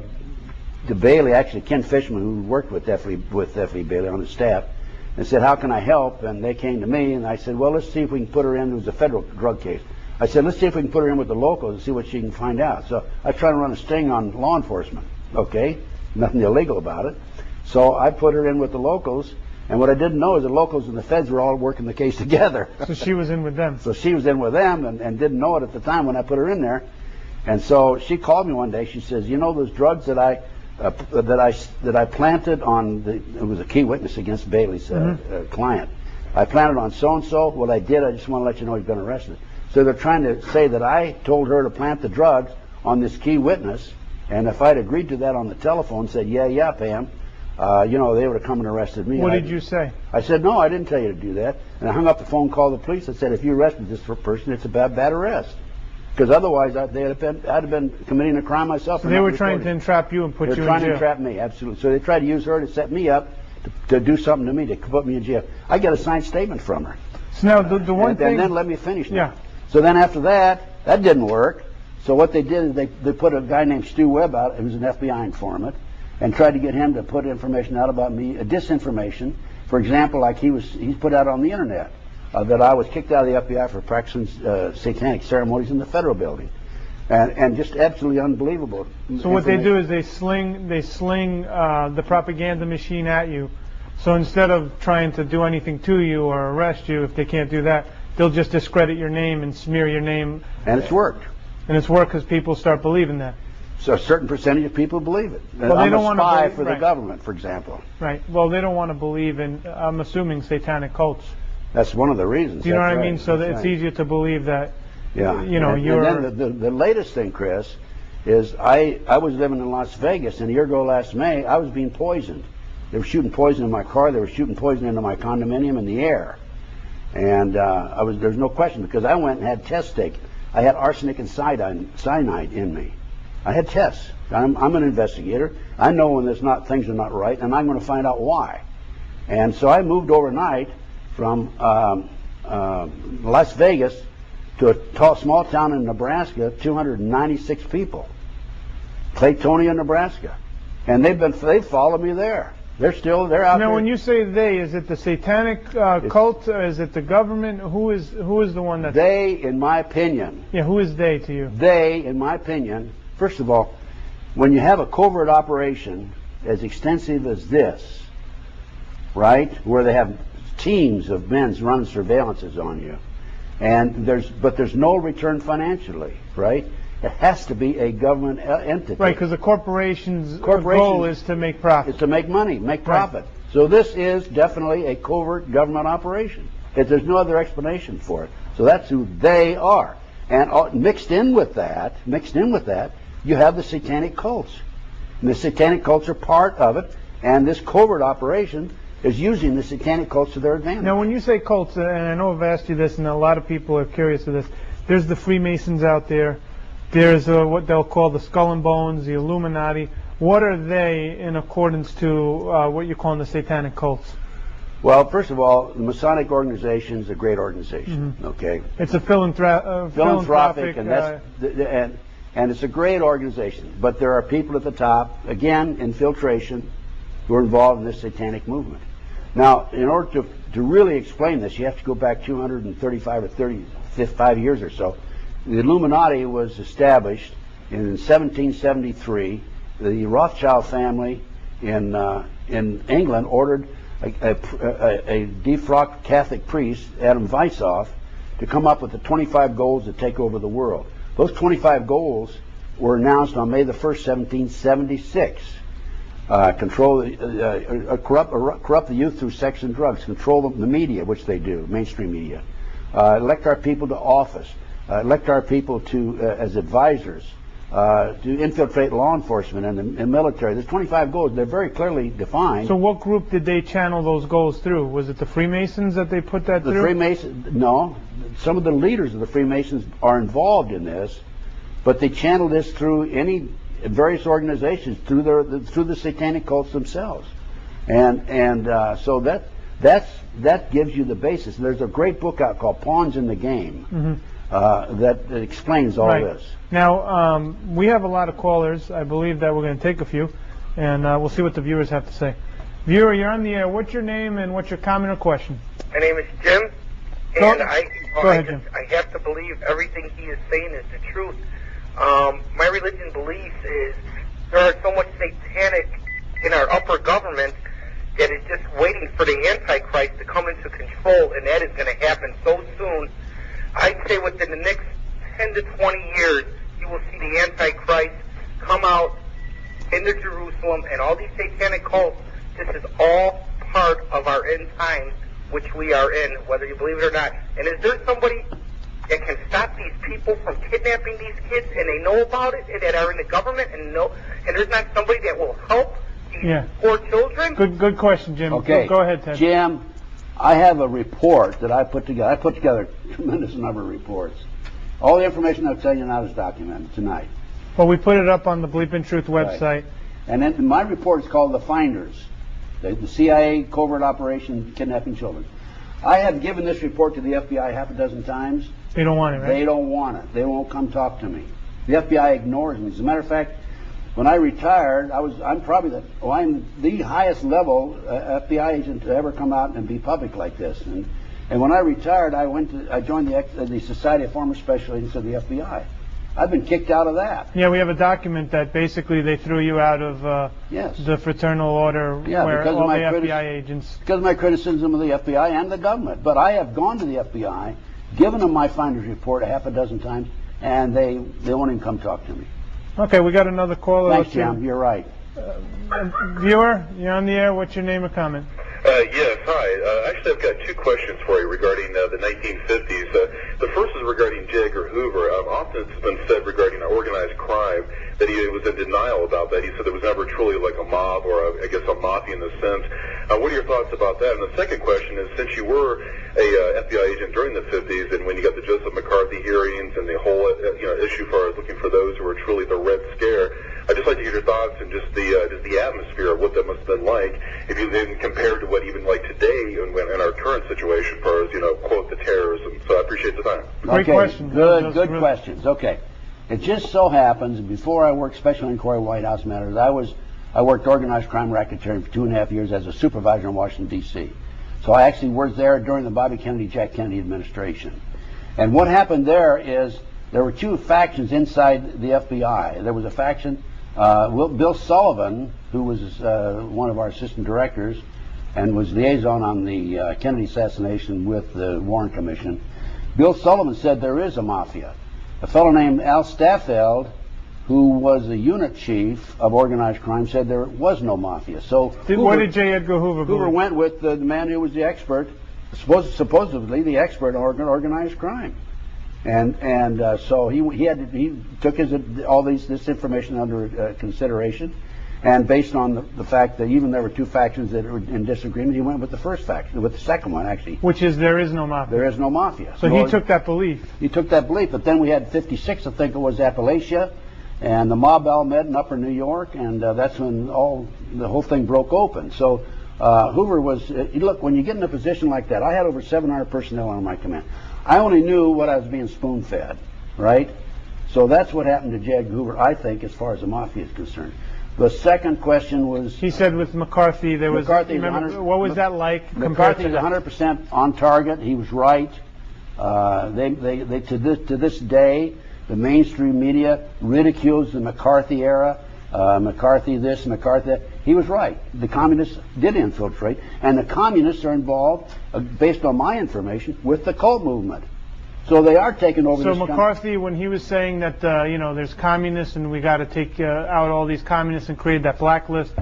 Bailey, actually Ken Fishman, who worked with F. Lee Bailey on his staff, and said, "How can I help?" And they came to me, and I said, "Well, let's see if we can put her in." It was a federal drug case. I said, "Let's see if we can put her in with the locals and see what she can find out." So I tried to run a sting on law enforcement. Okay, nothing illegal about it. So I put her in with the locals. And what I didn't know is the locals and the feds were all working the case together. So she was in with them. So she was in with them and didn't know it at the time when I put her in there. And so she called me one day. She says, "You know those drugs that I planted on it was a key witness against Bailey's client. I planted on so and so. What I did, I just want to let you know he's been arrested." So they're trying to say that I told her to plant the drugs on this key witness, and if I'd agreed to that on the telephone, said, "Yeah, Pam, they would have come and arrested me. What did you say? I said, no, I didn't tell you to do that. And I hung up the phone, called the police. I said, if you arrested this person, it's a bad arrest. Because otherwise, I'd have been committing a crime myself. So they were trying to entrap you and put you in jail. They were trying to entrap me, absolutely. So they tried to use her to set me up to do something to me, to put me in jail. I got a signed statement from her. So now the one thing... And then let me finish now. Yeah. So then after that didn't work. So what they did is they put a guy named Stu Webb out, who was an FBI informant, and tried to get him to put information out about me, disinformation. For example, like he's put out on the internet that I was kicked out of the FBI for practicing satanic ceremonies in the federal building, and just absolutely unbelievable. So what they do is they sling the propaganda machine at you. So instead of trying to do anything to you or arrest you, if they can't do that, they'll just discredit your name and smear your name. And it's worked. And it's worked because people start believing that. So a certain percentage of people believe it. Well, I'm they don't a spy believe, for the government, for example. Right. Well, they don't want to believe in, I'm assuming, satanic cults. That's one of the reasons. Do you know what I mean? Right. So that it's easier to believe that, yeah. you're... And then the latest thing, Chris, is I was living in Las Vegas, and a year ago last May, I was being poisoned. They were shooting poison in my car. They were shooting poison into my condominium in the air. And there's no question, because I went and had tests taken. I had arsenic and cyanide in me. I had tests. I'm an investigator. I know when things are not right, and I'm going to find out why. And so I moved overnight from Las Vegas to a small town in Nebraska, 296 people, Claytonia, Nebraska, and they've followed me there. They're out there. Now, when you say they, is it the satanic cult? Is it the government? Who is the one that? They, in my opinion. Yeah, who is they to you? They, in my opinion, first of all, when you have a covert operation as extensive as this, right, where they have teams of men running surveillances on you, and there's no return financially, right? It has to be a government entity. Right, because the corporation's goal is to make profit. It's to make money, make profit. Right. So this is definitely a covert government operation. There's no other explanation for it. So that's who they are. And mixed in with that, you have the satanic cults. And the satanic cults are part of it, and this covert operation is using the satanic cults to their advantage. Now, when you say cults, and I know I've asked you this, and a lot of people are curious of this, there's the Freemasons out there. There's what they'll call the Skull and Bones, the Illuminati. What are they in accordance to what you're calling the satanic cults? Well, first of all, the Masonic organization is a great organization. Mm-hmm. Okay, it's a philanthropic, and it's a great organization. But there are people at the top, again, infiltration, who are involved in this satanic movement. Now, in order to really explain this, you have to go back 235 or 35 years or so. The Illuminati was established in 1773. The Rothschild family in England ordered a defrocked Catholic priest, Adam Weishaupt, to come up with the 25 goals to take over the world. Those 25 goals were announced on May the 1st, 1776. Corrupt the youth through sex and drugs. Control the media, which they do, mainstream media. Elect our people to office. Elect our people as advisors, to infiltrate law enforcement and the military. There's 25 goals. They're very clearly defined. So what group did they channel those goals through? Was it the Freemasons that they put that through? The Freemasons, no. Some of the leaders of the Freemasons are involved in this, but they channel this through various organizations, through the satanic cults themselves. So that gives you the basis. There's a great book out called Pawns in the Game. Mm-hmm. That explains all this. Now, we have a lot of callers. I believe that we're going to take a few, and we'll see what the viewers have to say. Viewer, you're on the air. What's your name and what's your comment or question? My name is Jim, and I have to believe everything he is saying is the truth. My religion believes is there are so much satanic in our upper government that is just waiting for the Antichrist to come into control, and that is going to happen so soon. I'd say within the next 10 to 20 years, you will see the Antichrist come out into Jerusalem, and all these satanic cults. This is all part of our end times, which we are in, whether you believe it or not. And is there somebody that can stop these people from kidnapping these kids, and they know about it, and that are in the government, and there's not somebody that will help these Yeah. poor children? Good question, Jim. Okay. Go ahead, Ted. Jim, I have a report that I put together. I put together a tremendous number of reports. All the information I'll tell you now is documented tonight. Well, we put it up on the Bleepin' Truth website. Right. And then my report is called The Finders, the CIA covert operation kidnapping children. I have given this report to the FBI half a dozen times. They don't want it, right? They don't want it. They won't come talk to me. The FBI ignores me. As a matter of fact, when I retired, I'm the highest level FBI agent to ever come out and be public like this. And when I retired, I joined the Society of Former Special Agents of the FBI. I've been kicked out of that. Yeah, we have a document that basically they threw you out of Yes. the fraternal order where all the FBI agents... Because of my criticism of the FBI and the government. But I have gone to the FBI, given them my finder's report a half a dozen times, and they won't even come talk to me. Okay, we got another caller. Thanks, Jim. You're right. Viewer, you're on the air. What's your name or comment? Yes, hi. Actually, I've got two questions for you regarding the 1950s. The first is regarding J. Edgar Hoover. Often it's been said regarding organized crime that he was in denial about that. He said there was never truly like a mob or, I guess, a mafia in the sense. What are your thoughts about that? And the second question is, since you were a FBI agent during the 50s and when you got the Joseph McCarthy hearings and the whole issue for looking for those who were truly the Red Scare, I'd just like to get your thoughts and just the atmosphere of what that must have been like, if you then compared to what even like today and in our current situation, as far as quote the terrorism. So I appreciate the time. Great question. Good questions. Okay, it just so happens before I worked Special Inquiry White House Matters, I worked organized crime racketeering for 2.5 years as a supervisor in Washington D.C. So I actually worked there during the Bobby Kennedy, Jack Kennedy administration. And what happened there is there were two factions inside the FBI. There was a faction. Bill Sullivan, who was one of our assistant directors and was liaison on the Kennedy assassination with the Warren Commission, Bill Sullivan said there is a mafia. A fellow named Al Staffeld, who was the unit chief of organized crime, said there was no mafia. So what did J. Edgar Hoover Hoover went with the man who was the expert, supposedly the expert on organized crime. And so he took this information under consideration, and based on the fact that even there were two factions that were in disagreement, he went with the first faction, with the second one actually. Which is there is no mafia. There is no mafia. So he took that belief. He took that belief, but then we had 56, I think it was, Appalachia, and the mob all met in Upper New York, and that's when the whole thing broke open. So Hoover was look, when you get in a position like that, I had over 700 personnel on my command. I only knew what I was being spoon-fed, right? So that's what happened to J. Edgar Hoover, I think, as far as the mafia is concerned. The second question was... He said with McCarthy there was... what was that like? McCarthy was 100% on target. He was right. To this day, the mainstream media ridicules the McCarthy era. McCarthy this, McCarthy that. He was right. The communists did infiltrate, and the communists are involved, based on my information, with the cult movement. So they are taking over. So McCarthy, when he was saying that there's communists and we got to take out all these communists and create that blacklist,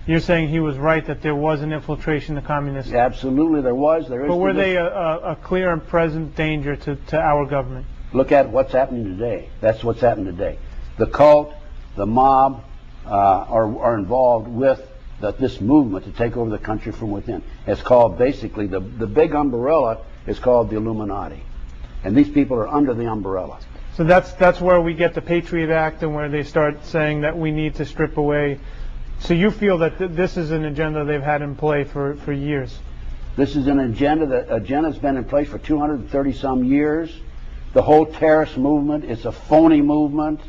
you're saying he was right that there was an infiltration of communists? Absolutely, there was. There is. But were they a clear and present danger to our government? Look at what's happening today. That's what's happening today. The cult, the mob, are involved with this movement to take over the country from within. It's called, basically, the big umbrella is called the Illuminati. And these people are under the umbrella. So that's where we get the Patriot Act and where they start saying that we need to strip away. So you feel that this is an agenda they've had in play for years? This is an agenda's been in place for 230-some years. The whole terrorist movement, it's a phony movement.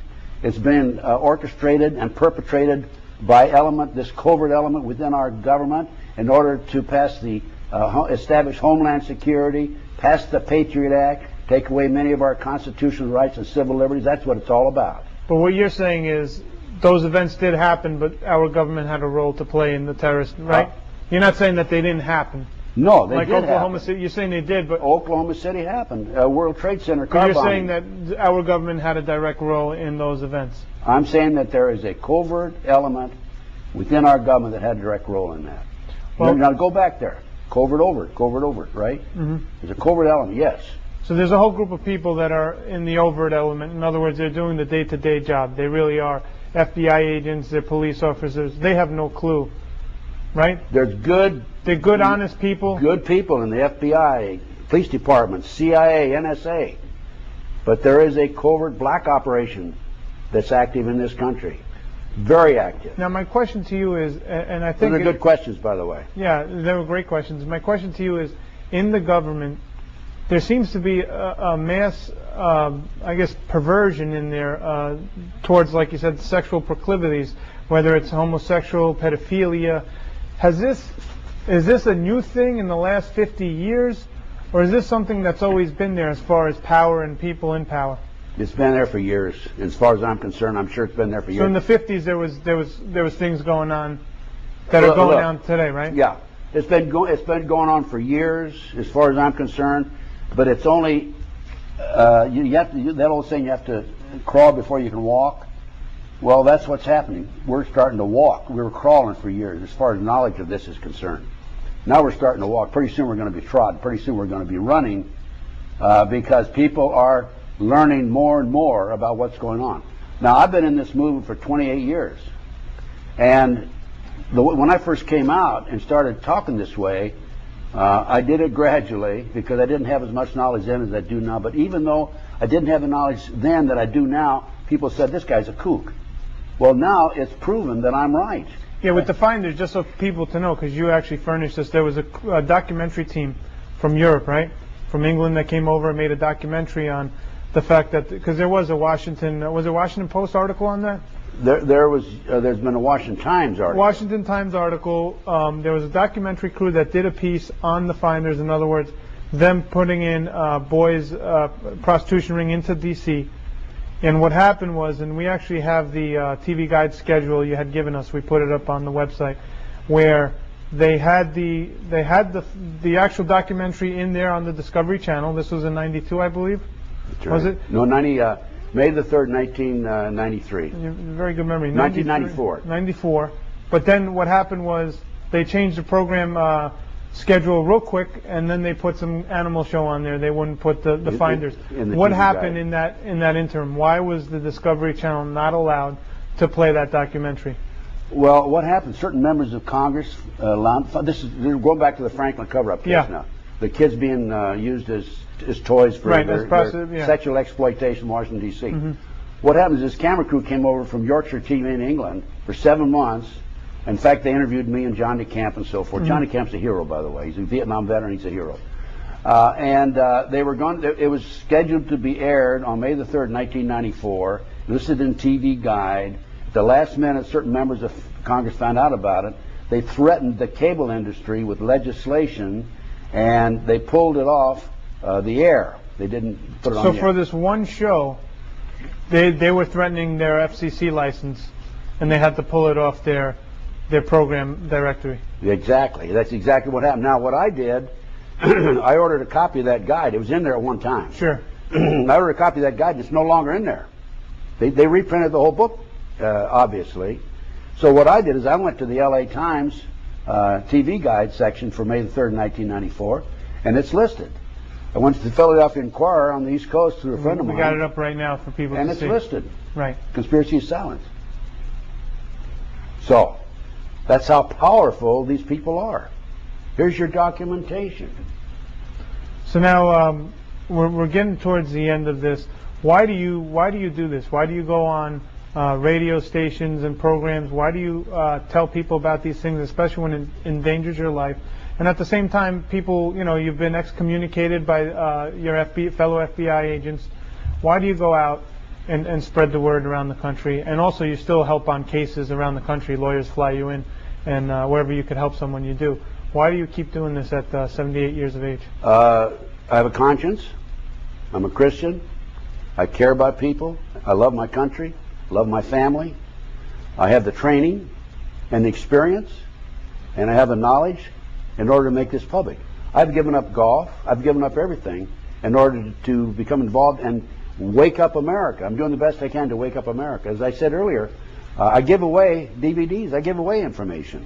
It's been orchestrated and perpetrated by this covert element within our government in order to pass establish Homeland Security, pass the Patriot Act, take away many of our constitutional rights and civil liberties. That's what it's all about. But what you're saying is those events did happen, but our government had a role to play in the terrorist, right? You're not saying that they didn't happen. No, they did Oklahoma happen. City, you're saying they did, but Oklahoma City happened. World Trade Center car you're bombing. saying that our government had a direct role in those events. I'm saying that there is a covert element within our government that had a direct role in that. Well, now go back there. Covert overt, right? Mm-hmm. There's a covert element, yes. So there's a whole group of people that are in the overt element. In other words, they're doing the day-to-day job. They really are FBI agents, they're police officers. They have no clue, right? They're good, honest people. Good people in the FBI, police department, CIA, NSA. But there is a covert black operation that's active in this country. Very active. Now, my question to you is, and I think... Those are good questions, by the way. Yeah, they were great questions. My question to you is, in the government, there seems to be a mass, I guess, perversion in there towards, like you said, sexual proclivities, whether it's homosexual, pedophilia. Is this a new thing in the last 50 years, or is this something that's always been there as far as power and people in power? It's been there for years. As far as I'm concerned, I'm sure it's been there for years. So in the 50s, there was things going on that are going on today, right? Yeah, it's been going on for years, as far as I'm concerned. But it's only you have to, that old saying, you have to crawl before you can walk. Well, that's what's happening. We're starting to walk. We were crawling for years, as far as knowledge of this is concerned. Now we're starting to walk. Pretty soon we're going to be trotting. Pretty soon we're going to be running, because people are learning more and more about what's going on. Now, I've been in this movement for 28 years, and when I first came out and started talking this way, I did it gradually because I didn't have as much knowledge then as I do now. But even though I didn't have the knowledge then that I do now, people said, this guy's a kook. Well, now it's proven that I'm right. Yeah, with the finders, just so people to know, because you actually furnished us, there was a documentary team from Europe, right? From England that came over and made a documentary on the fact that, because there was a Washington Post article on that? There's been a Washington Times article. Washington Times article. There was a documentary crew that did a piece on the finders. In other words, them putting in boys' prostitution ring into D.C. And what happened was, and we actually have the TV guide schedule you had given us. We put it up on the website, where they had the actual documentary in there on the Discovery Channel. This was in '92, I believe. That's right. Was it? No, May the 3rd, 1993. Very good memory. 1994. 94. But then what happened was they changed the program schedule real quick, and then they put some animal show on there. They wouldn't put the finders. What happened in that interim? Why was the Discovery Channel not allowed to play that documentary? Well, what happened? Certain members of Congress allowed. They're going back to the Franklin cover-up case now. The kids being used as toys for their sexual exploitation in Washington, D.C. Mm-hmm. What happens is this camera crew came over from Yorkshire TV in England for 7 months. In fact, they interviewed me and John DeCamp and so forth. Mm-hmm. John DeCamp's a hero, by the way. He's a Vietnam veteran. He's a hero. They were going. It was scheduled to be aired on May the 3rd, 1994. Listed in TV Guide. At the last minute, certain members of Congress found out about it. They threatened the cable industry with legislation, and they pulled it off the air. They didn't put it on the air. So for this one show, they were threatening their FCC license, and they had to pull it off their program directory. Exactly. That's exactly what happened. Now, what I did, I ordered a copy of that guide. It was in there at one time. Sure. I ordered a copy of that guide, and it's no longer in there. They reprinted the whole book, obviously. So what I did is I went to the LA Times TV Guide section for May the 3rd, 1994, and it's listed. I went to the Philadelphia Inquirer on the East Coast through a friend of mine. We got it up right now for people to see. And it's listed. Right. Conspiracy is silence. So, that's how powerful these people are. Here's your documentation. So now we're getting towards the end of this. Why do you do this? Why do you go on radio stations and programs? Why do you tell people about these things, especially when it endangers your life? And at the same time, people, you've been excommunicated by your fellow FBI agents. Why do you go out and spread the word around the country? And also, you still help on cases around the country. Lawyers fly you in, and wherever you could help someone, you do. Why do you keep doing this at 78 years of age? I have a conscience. I'm a Christian. I care about people. I love my country. Love my family. I have the training and the experience, and I have the knowledge in order to make this public. I've given up golf. I've given up everything in order to become involved and wake up America. I'm doing the best I can to wake up America. As I said earlier, I give away DVDs. I give away information,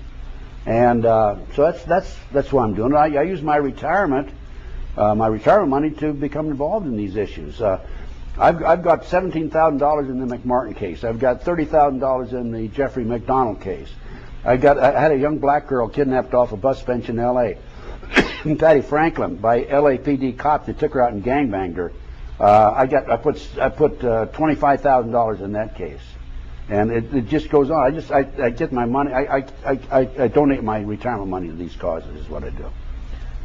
and so that's what I'm doing. I use my retirement my retirement money to become involved in these issues. I've got $17,000 in the McMartin case. I've got $30,000 in the Jeffrey McDonald case. I had a young black girl kidnapped off a bus bench in L.A. Patty Franklin by LAPD cops that took her out and gangbanged her. I put $25,000 in that case, and it just goes on. I get my money. I donate my retirement money to these causes. Is what I do.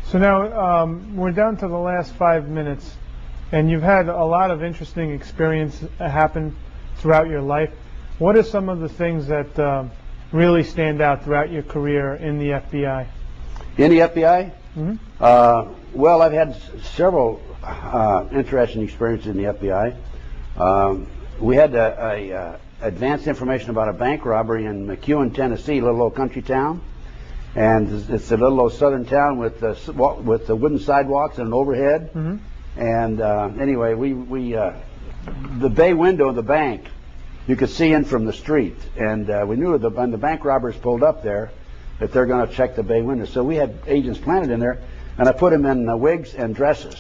So now we're down to the last 5 minutes, and you've had a lot of interesting experience happen throughout your life. What are some of the things that really stand out throughout your career in the FBI? In the FBI? Mm-hmm. Well, I've had several interesting experiences in the FBI. We had advanced information about a bank robbery in McEwen, Tennessee, a little old country town. And it's a little old southern town with the wooden sidewalks and an overhead. Mm-hmm. And anyway, the bay window of the bank, you could see in from the street. And we knew when the bank robbers pulled up there that they're going to check the bay window. So we had agents planted in there, and I put them in wigs and dresses,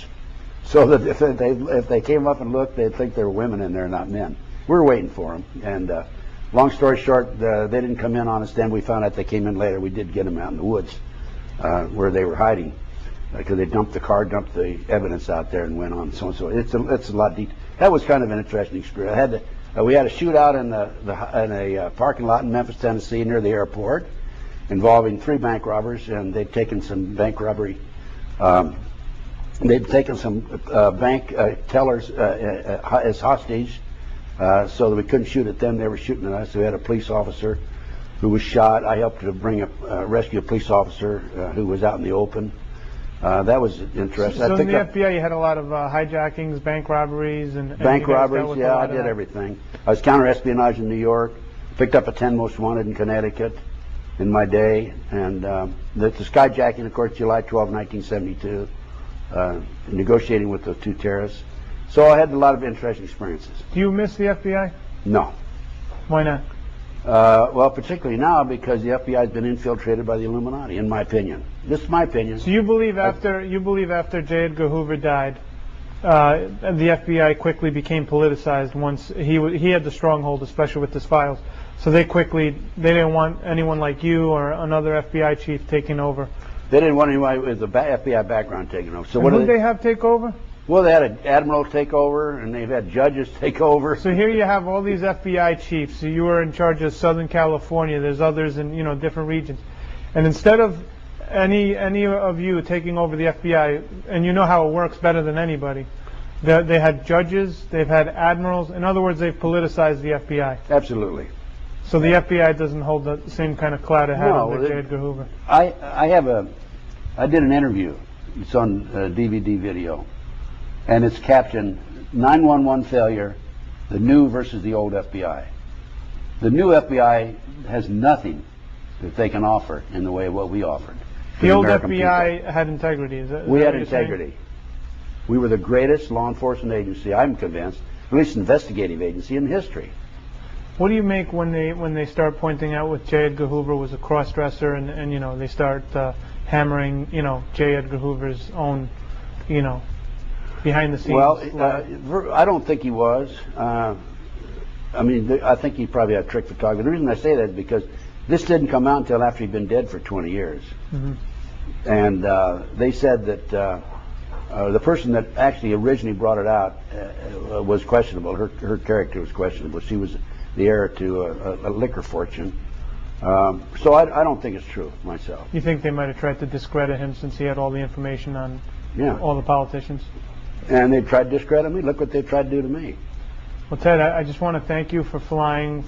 so that if they came up and looked, they'd think there were women in there, not men. We were waiting for them. And long story short, they didn't come in on us then. We found out they came in later. We did get them out in the woods where they were hiding, because they dumped the car, dumped the evidence out there, and went on. So it's a lot deep. That was kind of an interesting experience. We had a shootout in a parking lot in Memphis, Tennessee, near the airport, involving 3 bank robbers, and they'd taken some bank robbery. They'd taken some bank tellers as hostage, so that we couldn't shoot at them. They were shooting at us. We had a police officer who was shot. I helped to rescue a police officer who was out in the open. That was interesting. So in the FBI, you had a lot of hijackings, bank robberies, and bank robberies. Yeah, I did everything. I was counter-espionage in New York. Picked up a 10 most wanted in Connecticut in my day, and the skyjacking, of course, July 12, 1972. Negotiating with those 2 terrorists. So I had a lot of interesting experiences. Do you miss the FBI? No. Why not? Well, particularly now, because the FBI has been infiltrated by the Illuminati, in my opinion. This is my opinion. So you believe after J. Edgar Hoover died, the FBI quickly became politicized once he had the stronghold, especially with his files. So they didn't want anyone like you or another FBI chief taking over. They didn't want anyone with a FBI background taking over. So what did they have take over? Well, they had an admiral take over, and they've had judges take over. So here you have all these FBI chiefs. So you were in charge of Southern California. There's others in different regions, and instead of any of you taking over the FBI, and you know how it works better than anybody, they had judges, they've had admirals. In other words, they've politicized the FBI. Absolutely. So the FBI doesn't hold the same kind of clout it had under J. Edgar Hoover. I did an interview. It's on DVD video. And it's captioned 911 failure, the new versus the old FBI. The new FBI has nothing that they can offer in the way of what we offered. The old FBI had integrity. We had integrity. We were the greatest law enforcement agency, I'm convinced, at least investigative agency in history. What do you make when they start pointing out with J. Edgar Hoover was a cross-dresser, and they start hammering J. Edgar Hoover's own behind the scenes? Well, I don't think he was. I think he probably had trick photography. The reason I say that is because this didn't come out until after he'd been dead for 20 years. Mm-hmm. And they said that the person that actually originally brought it out was questionable. Her character was questionable. She was the heir to a liquor fortune. So I don't think it's true myself. You think they might have tried to discredit him since he had all the information on all the politicians? And they tried to discredit me. Look what they tried to do to me. Well, Ted, I just want to thank you for flying